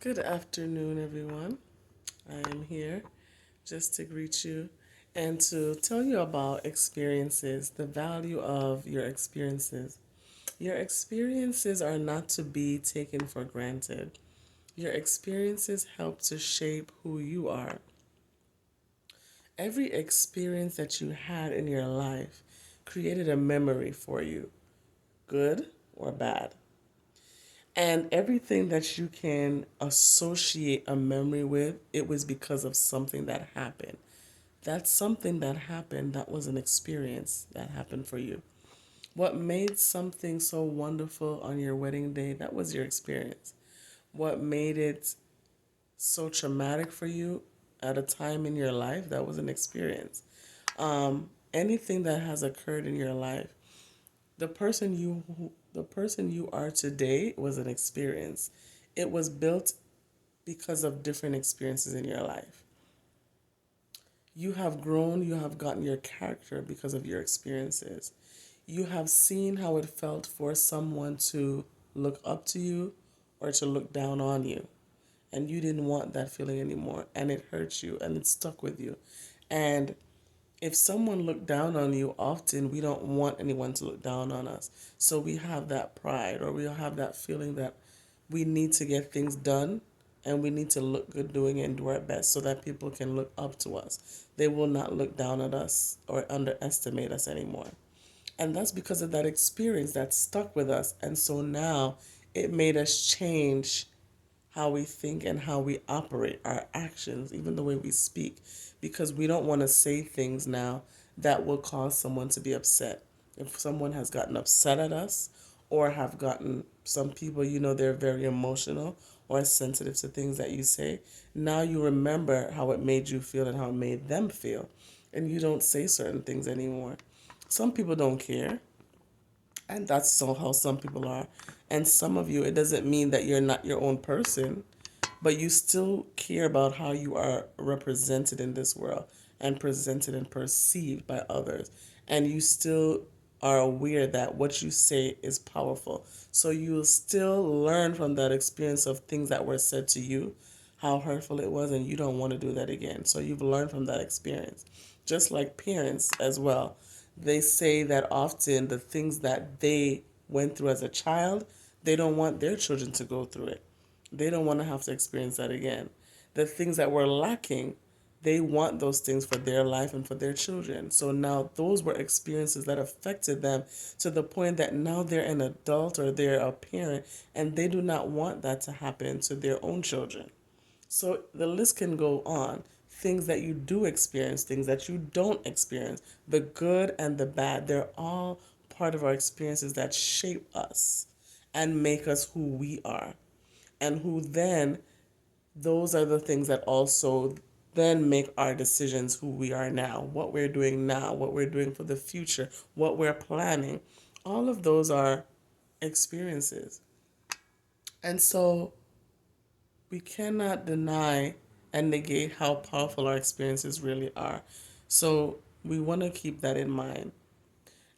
Good afternoon, everyone. I am here just to greet you and to tell you about experiences, the value of your experiences. Your experiences are not to be taken for granted. Your experiences help to shape who you are. Every experience that you had in your life created a memory for you, good or bad. And everything that you can associate a memory with, it was because of something that happened. That's something that happened, that was an experience that happened for you. What made something so wonderful on your wedding day, that was your experience. What made it so traumatic for you at a time in your life, that was an experience. Anything that has occurred in your life, the person you are today was an experience. It was built because of different experiences in your life. You have grown, you have gotten your character because of your experiences. You have seen how it felt for someone to look up to you or to look down on you. And you didn't want that feeling anymore. And it hurt you and it stuck with you. And if someone looked down on you, often we don't want anyone to look down on us. So we have that pride or we have that feeling that we need to get things done and we need to look good doing it and do our best so that people can look up to us. They will not look down at us or underestimate us anymore. And that's because of that experience that stuck with us. And so now it made us change how we think and how we operate, our actions, even the way we speak, because we don't want to say things now that will cause someone to be upset. If someone has gotten upset at us or have gotten some people, they're very emotional or sensitive to things that you say, now you remember how it made you feel and how it made them feel, and you don't say certain things anymore. Some people don't care, and that's so how some people are. And some of you, it doesn't mean that you're not your own person, but you still care about how you are represented in this world and presented and perceived by others. And you still are aware that what you say is powerful. So you'll still learn from that experience of things that were said to you, how hurtful it was, and you don't want to do that again. So you've learned from that experience. Just like parents as well, they say that often the things that they went through as a child, they don't want their children to go through it. They don't want to have to experience that again. The things that were lacking, they want those things for their life and for their children. So now those were experiences that affected them to the point that now they're an adult or they're a parent and they do not want that to happen to their own children. So the list can go on. Things that you do experience, things that you don't experience, the good and the bad, they're all part of our experiences that shape us and make us who we are. And who then, those are the things that also then make our decisions who we are now, what we're doing now, what we're doing for the future, what we're planning. All of those are experiences. And so we cannot deny and negate how powerful our experiences really are. So we want to keep that in mind.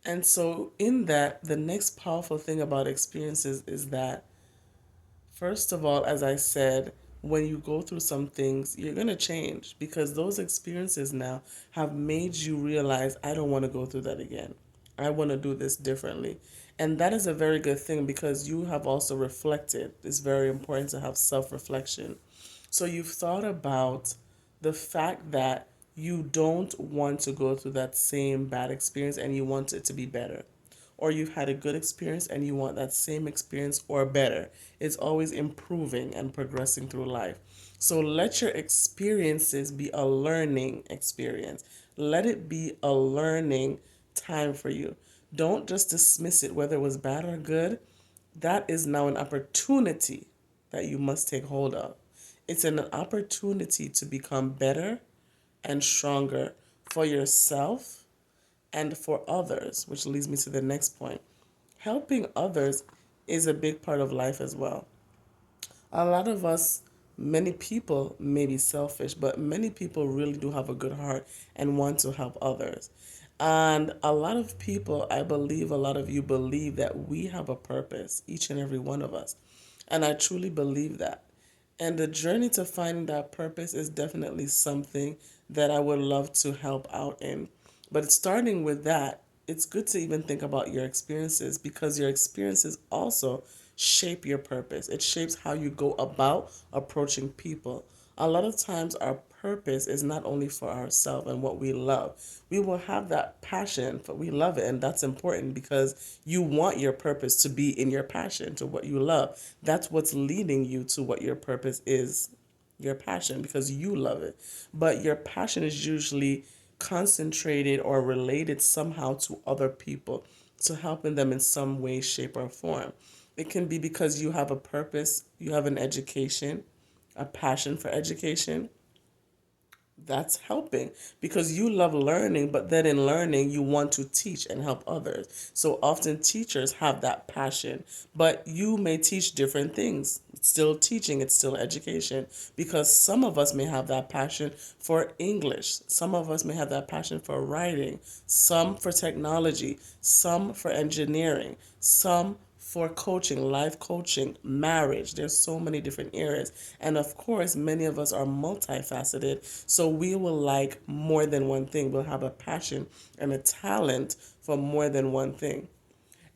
And so, in that, the next powerful thing about experiences is that, first of all, as I said, when you go through some things, you're going to change because those experiences now have made you realize, I don't want to go through that again. I want to do this differently. And that is a very good thing because you have also reflected. It's very important to have self reflection. So you've thought about the fact that you don't want to go through that same bad experience and you want it to be better. Or you've had a good experience and you want that same experience or better. It's always improving and progressing through life. So let your experiences be a learning experience. Let it be a learning time for you. Don't just dismiss it, whether it was bad or good. That is now an opportunity that you must take hold of. It's an opportunity to become better and stronger for yourself and for others, which leads me to the next point. Helping others is a big part of life as well. A lot of us, many people may be selfish, but many people really do have a good heart and want to help others. And a lot of people, I believe, a lot of you believe that we have a purpose, each and every one of us. And I truly believe that. And the journey to finding that purpose is definitely something that I would love to help out in. But starting with that, it's good to even think about your experiences, because your experiences also shape your purpose. It shapes how you go about approaching people. A lot of times, our purpose is not only for ourselves and what we love. We will have that passion, but we love it, and that's important because you want your purpose to be in your passion, to what you love. That's what's leading you to what your purpose is, your passion, because you love it. But your passion is usually concentrated or related somehow to other people, to helping them in some way, shape, or form. It can be because you have a purpose, you have an education, a passion for education. That's helping because you love learning, but then in learning, you want to teach and help others. So often teachers have that passion, but you may teach different things. It's still teaching, it's still education, because some of us may have that passion for English, some of us may have that passion for writing, some for technology, some for engineering, some for coaching, life coaching, marriage. There's so many different areas. And of course, many of us are multifaceted. So we will like more than one thing. We'll have a passion and a talent for more than one thing.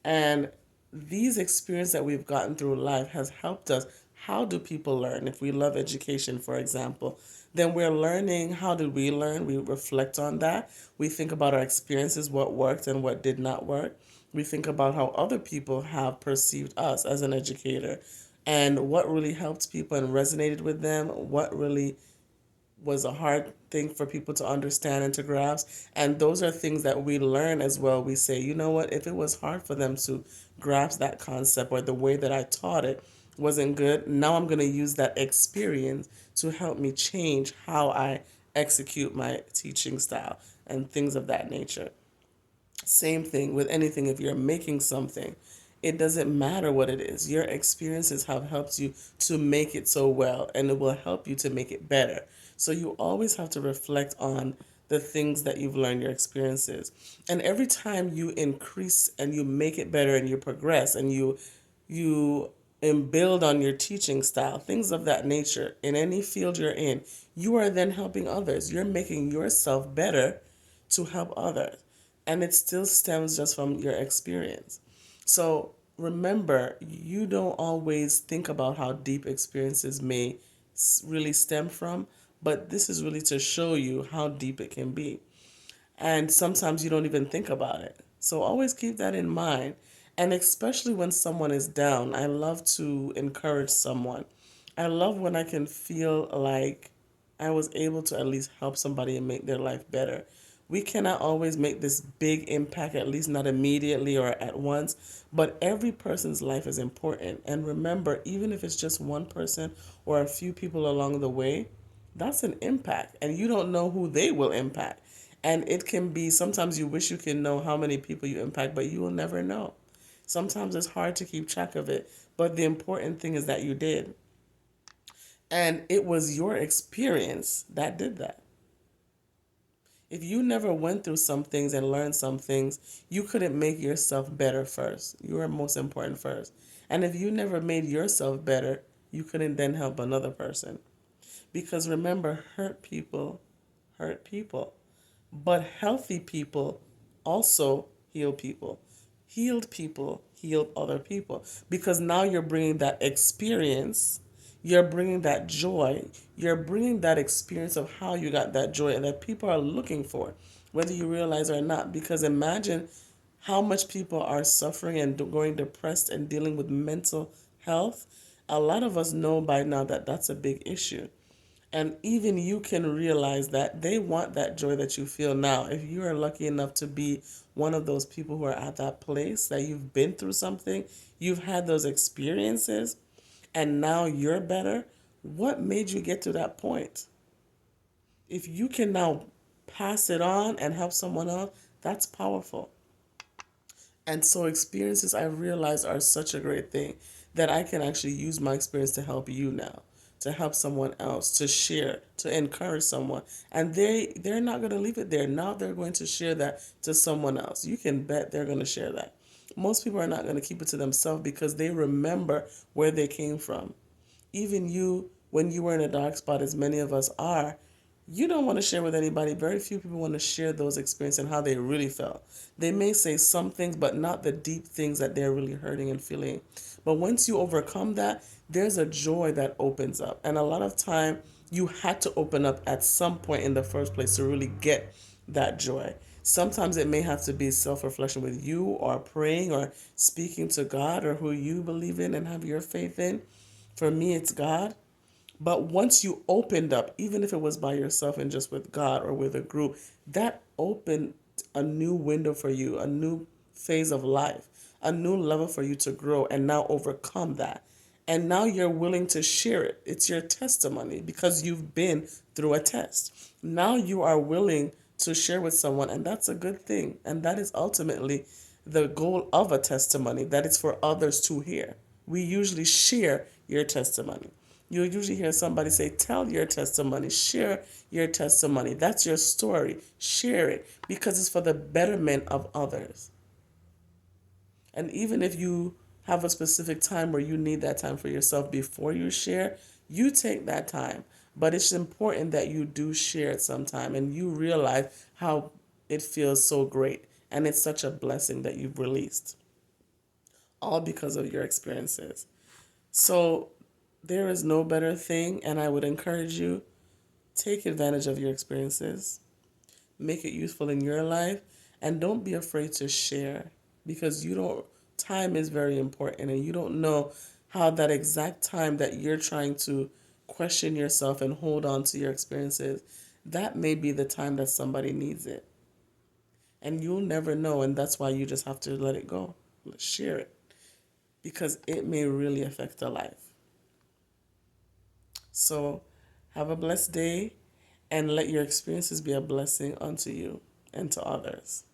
And these experiences that we've gotten through life has helped us. How do people learn? If we love education, for example, then we're learning. How did we learn? We reflect on that. We think about our experiences, what worked and what did not work. We think about how other people have perceived us as an educator and what really helped people and resonated with them, what really was a hard thing for people to understand and to grasp. And those are things that we learn as well. We say, you know what, if it was hard for them to grasp that concept, or the way that I taught it wasn't good, now I'm going to use that experience to help me change how I execute my teaching style and things of that nature. Same thing with anything. If you're making something, it doesn't matter what it is. Your experiences have helped you to make it so well, and it will help you to make it better. So you always have to reflect on the things that you've learned, your experiences. And every time you increase and you make it better and you progress and you and build on your teaching style, things of that nature, in any field you're in, you are then helping others. You're making yourself better to help others. And it still stems just from your experience. So remember, you don't always think about how deep experiences may really stem from, but this is really to show you how deep it can be. And sometimes you don't even think about it. So always keep that in mind. And especially when someone is down, I love to encourage someone. I love when I can feel like I was able to at least help somebody and make their life better. We cannot always make this big impact, at least not immediately or at once, but every person's life is important. And remember, even if it's just one person or a few people along the way, that's an impact, and you don't know who they will impact. And it can be, sometimes you wish you can know how many people you impact, but you will never know. Sometimes it's hard to keep track of it, but the important thing is that you did. And it was your experience that did that. If you never went through some things and learned some things, you couldn't make yourself better first. You are most important first. And if you never made yourself better, you couldn't then help another person. Because remember, hurt people. But healthy people also heal people. Healed people heal other people. Because now you're bringing that experience, you're bringing that joy, you're bringing that experience of how you got that joy and that people are looking for, whether you realize or not. Because imagine how much people are suffering and going depressed and dealing with mental health. A lot of us know by now that that's a big issue. And even you can realize that they want that joy that you feel now. If you are lucky enough to be one of those people who are at that place, that you've been through something, you've had those experiences, and now you're better, what made you get to that point? If you can now pass it on and help someone else, that's powerful. And so experiences, I realize, are such a great thing that I can actually use my experience to help you now, to help someone else, to share, to encourage someone. And they're not going to leave it there. Now they're going to share that to someone else. You can bet they're going to share that. Most people are not going to keep it to themselves because they remember where they came from. Even you, when you were in a dark spot, as many of us are, you don't want to share with anybody. Very few people want to share those experiences and how they really felt. They may say some things, but not the deep things that they're really hurting and feeling. But once you overcome that, there's a joy that opens up. And a lot of time, you had to open up at some point in the first place to really get that joy. Sometimes it may have to be self reflection with you, or praying, or speaking to God, or who you believe in and have your faith in. For me, it's God. But once you opened up, even if it was by yourself and just with God or with a group, that opened a new window for you, a new phase of life, a new level for you to grow and now overcome that. And now you're willing to share it. It's your testimony because you've been through a test. Now you are willing to share with someone, and that's a good thing. And that is ultimately the goal of a testimony, that it's for others to hear. We usually share your testimony. You'll usually hear somebody say, tell your testimony, share your testimony. That's your story. Share it because it's for the betterment of others. And even if you have a specific time where you need that time for yourself before you share, you take that time. But it's important that you do share it sometime and you realize how it feels so great. And it's such a blessing that you've released, all because of your experiences. So there is no better thing, and I would encourage you, take advantage of your experiences, make it useful in your life, and don't be afraid to share, because you don't time is very important, and you don't know how that exact time that you're trying to question yourself and hold on to your experiences, that may be the time that somebody needs it. And you'll never know, and that's why you just have to let it go. Share it because it may really affect their life. So have a blessed day and let your experiences be a blessing unto you and to others.